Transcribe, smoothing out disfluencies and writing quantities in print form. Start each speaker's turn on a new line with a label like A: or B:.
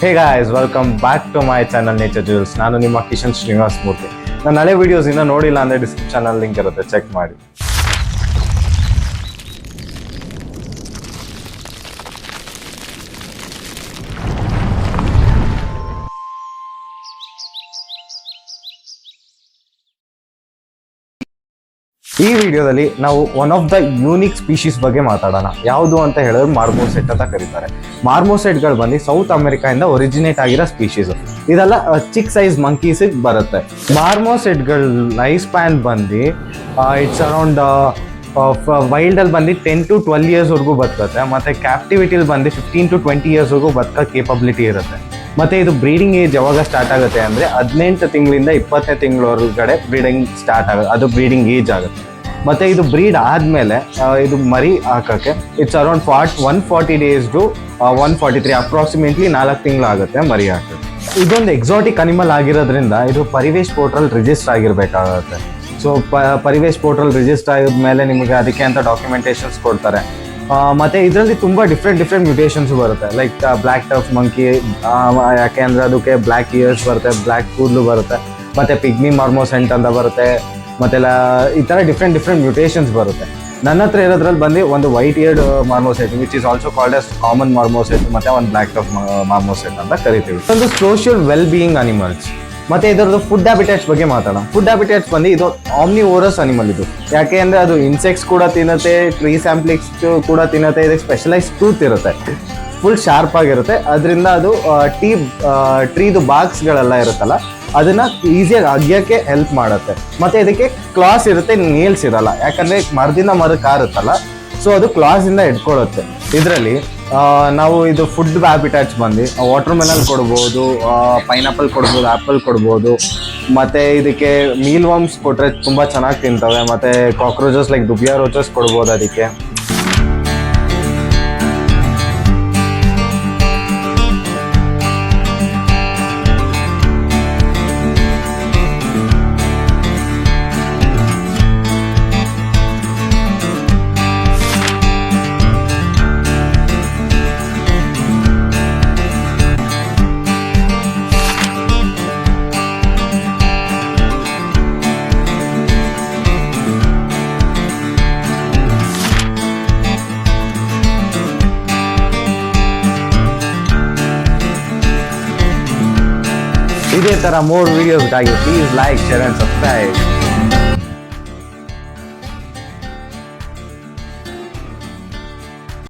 A: Hey guys, welcome back to my channel Nature Jewels. ನಾನು ನಿಮ್ಮ ಕಿಶನ್ ಶ್ರೀನಿವಾಸ್ ಮೂರ್ತಿ. ನನ್ನ ಹಳೆ ವಿಡಿಯೋಸ್ ಇನ್ನೂ ನೋಡಿಲ್ಲ ಅಂದರೆ ಡಿಸ್ಕ್ರಿಪ್ಷನಲ್ಲಿ ಲಿಂಕ್ ಇರುತ್ತೆ, ಚೆಕ್ ಮಾಡಿ. ಈ ವಿಡಿಯೋದಲ್ಲಿ ನಾವು one of the unique species ಬಗ್ಗೆ ಮಾತಾಡೋಣ. ಯಾವುದು ಅಂತ ಹೇಳಿದ್ರೆ ಮಾರ್ಮೋಸೆಟ್ ಅಂತ ಕರೀತಾರೆ. ಮಾರ್ಮೋಸೆಟ್ಗಳು ಬಂದು ಸೌತ್ ಅಮೆರಿಕಾಯಿಂದ ಒರಿಜಿನೇಟ್ ಆಗಿರೋ ಸ್ಪೀಶೀಸ್. ಇದೆಲ್ಲ ಚಿಕ್ಕ ಸೈಜ್ ಮಂಕೀಸಿಗೆ ಬರುತ್ತೆ. ಮಾರ್ಮೋಸೆಟ್ಗಳ ಲೈಫ್ ಸ್ಪ್ಯಾನ್ ಬಂದು ಇಟ್ಸ್ ಅರೌಂಡ್ ವೈಲ್ಡಲ್ಲಿ ಬಂದು 10 to 12 ಇಯರ್ಸ್ವರೆಗೂ ಬದುಕುತ್ತೆ. ಮತ್ತು ಕ್ಯಾಪ್ಟಿವಿಟಿಲಿ ಬಂದು 15 to 20 ಇಯರ್ಸ್ವರೆಗೂ ಬದುಕೋ ಕೇಪಬಿಲಿಟಿ ಇರುತ್ತೆ. ಮತ್ತು ಇದು ಬ್ರೀಡಿಂಗ್ ಏಜ್ ಯಾವಾಗ ಸ್ಟಾರ್ಟ್ ಆಗುತ್ತೆ ಅಂದರೆ 18 ತಿಂಗಳಿಂದ 20ನೇ ತಿಂಗಳವರೆಗಡೆ ಬ್ರೀಡಿಂಗ್ ಸ್ಟಾರ್ಟ್ ಆಗುತ್ತೆ. ಅದು ಬ್ರೀಡಿಂಗ್ ಏಜ್ ಆಗುತ್ತೆ. ಮತ್ತು ಇದು ಬ್ರೀಡ್ ಆದಮೇಲೆ ಇದು ಮರಿ ಹಾಕೋಕ್ಕೆ it's around 140 days to 143 approximately 4 ತಿಂಗಳಾಗುತ್ತೆ ಮರಿ ಹಾಕೋಕ್ಕೆ. ಇದೊಂದು ಎಕ್ಸಾಟಿಕ್ ಅನಿಮಲ್ ಆಗಿರೋದ್ರಿಂದ ಇದು ಪರಿವೇಶ್ ಪೋರ್ಟಲ್ ರಿಜಿಸ್ಟರ್ ಆಗಿರಬೇಕಾಗುತ್ತೆ. ಸೊ ಪರಿವೇಶ್ ಪೋರ್ಟಲ್ ರಿಜಿಸ್ಟರ್ ಆಗಿದ್ಮೇಲೆ ನಿಮಗೆ ಅದಕ್ಕೆ ಅಂತ ಡಾಕ್ಯುಮೆಂಟೇಷನ್ಸ್ ಕೊಡ್ತಾರೆ. ಮತ್ತು ಇದರಲ್ಲಿ ತುಂಬ ಡಿಫ್ರೆಂಟ್ ಮ್ಯೂಟೇಷನ್ಸ್ ಬರುತ್ತೆ. ಲೈಕ್ ಬ್ಲ್ಯಾಕ್ ಟಫ್ ಮಂಕಿ, ಯಾಕೆ ಅಂದರೆ ಅದಕ್ಕೆ ಬ್ಲ್ಯಾಕ್ ಇಯರ್ಸ್ ಬರುತ್ತೆ, ಬ್ಲ್ಯಾಕ್ ಕೂದಲು ಬರುತ್ತೆ, ಮತ್ತು ಪಿಗ್ಮಿ ಮಾರ್ಮೋಸೆಂಟ್ ಅಂತ ಬರುತ್ತೆ, ಮತ್ತೆಲ್ಲ ಈ ಥರ ಡಿಫ್ರೆಂಟ್ ಮ್ಯೂಟೇಷನ್ಸ್ ಬರುತ್ತೆ. ನನ್ನ ಹತ್ರ ಇರೋದ್ರಲ್ಲಿ ಬಂದು ಒಂದು white eared marmoset which is also called as common marmoset, ಮತ್ತು ಒಂದು ಬ್ಲ್ಯಾಕ್ ಟಫ್ ಮಾರ್ಮೋಸೆಟ್ ಅಂತ ಕರಿತೀವಿ. ಒಂದು ಸೋಷಿಯಲ್ ವೆಲ್ ಬೀಯಿಂಗ್ ಅನಿಮಲ್ಸ್. ಮತ್ತು ಇದರದ್ದು ಫುಡ್ ಹ್ಯಾಬಿಟೇಟ್ಸ್ ಬಗ್ಗೆ ಮಾತಾಡೋಣ. ಫುಡ್ ಹ್ಯಾಬಿಟೇಟ್ಸ್ ಬಂದು ಇದು ಆಮ್ನಿವೋರಸ್ ಅನಿಮಲ್. ಇದು ಯಾಕೆ ಅಂದರೆ ಅದು ಇನ್ಸೆಕ್ಟ್ಸ್ ಕೂಡ ತಿನ್ನುತ್ತೆ, ಟ್ರೀ ಸ್ಯಾಂಪ್ಲಿಕ್ಸ್ ಕೂಡ ತಿನ್ನುತ್ತೆ. ಇದಕ್ಕೆ ಸ್ಪೆಷಲೈಸ್ ಟೂತ್ ಇರುತ್ತೆ, ಫುಲ್ ಶಾರ್ಪ್ ಆಗಿರುತ್ತೆ. ಅದರಿಂದ ಅದು ಟ್ರೀದು ಬಾಕ್ಸ್ಗಳೆಲ್ಲ ಇರುತ್ತಲ್ಲ ಅದನ್ನು ಈಸಿಯಾಗಿ ಅಗ್ಯೋಕ್ಕೆ ಹೆಲ್ಪ್ ಮಾಡುತ್ತೆ. ಮತ್ತು ಇದಕ್ಕೆ ಕ್ಲಾಸ್ ಇರುತ್ತೆ, ನೇಲ್ಸ್ ಇರಲ್ಲ. ಯಾಕಂದರೆ ಮರದಿಂದ ಮರಕ್ಕೆ ಕಾರುತ್ತಲ್ಲ, ಸೊ ಅದು ಕ್ಲಾಸಿಂದ ಇಟ್ಕೊಳ್ಳುತ್ತೆ. ಇದರಲ್ಲಿ ನಾವು ಇದು ಫುಡ್ ಹ್ಯಾಬಿಟೇಟ್ಸ್ ಬಂದು ವಾಟರ್ ಮೆಲನ್ ಕೊಡ್ಬೋದು, ಪೈನಾಪಲ್ ಕೊಡ್ಬೋದು, ಆ್ಯಪಲ್ ಕೊಡ್ಬೋದು. ಮತ್ತು ಇದಕ್ಕೆ ಮೀಲ್ ವರ್ಮ್ಸ್ ಕೊಟ್ಟರೆ ತುಂಬ ಚೆನ್ನಾಗಿ ತಿಂತವೆ. ಮತ್ತು ಕಾಕ್ರೋಚಸ್ ಲೈಕ್ ಡುಬಿಯಾ ರೋಚಸ್ ಕೊಡ್ಬೋದು ಅದಕ್ಕೆ. ಇದೇ ಥರ ಮೋರ್ ವಿಡಿಯೋಸ್ಗಾಗಿ please like, share and subscribe.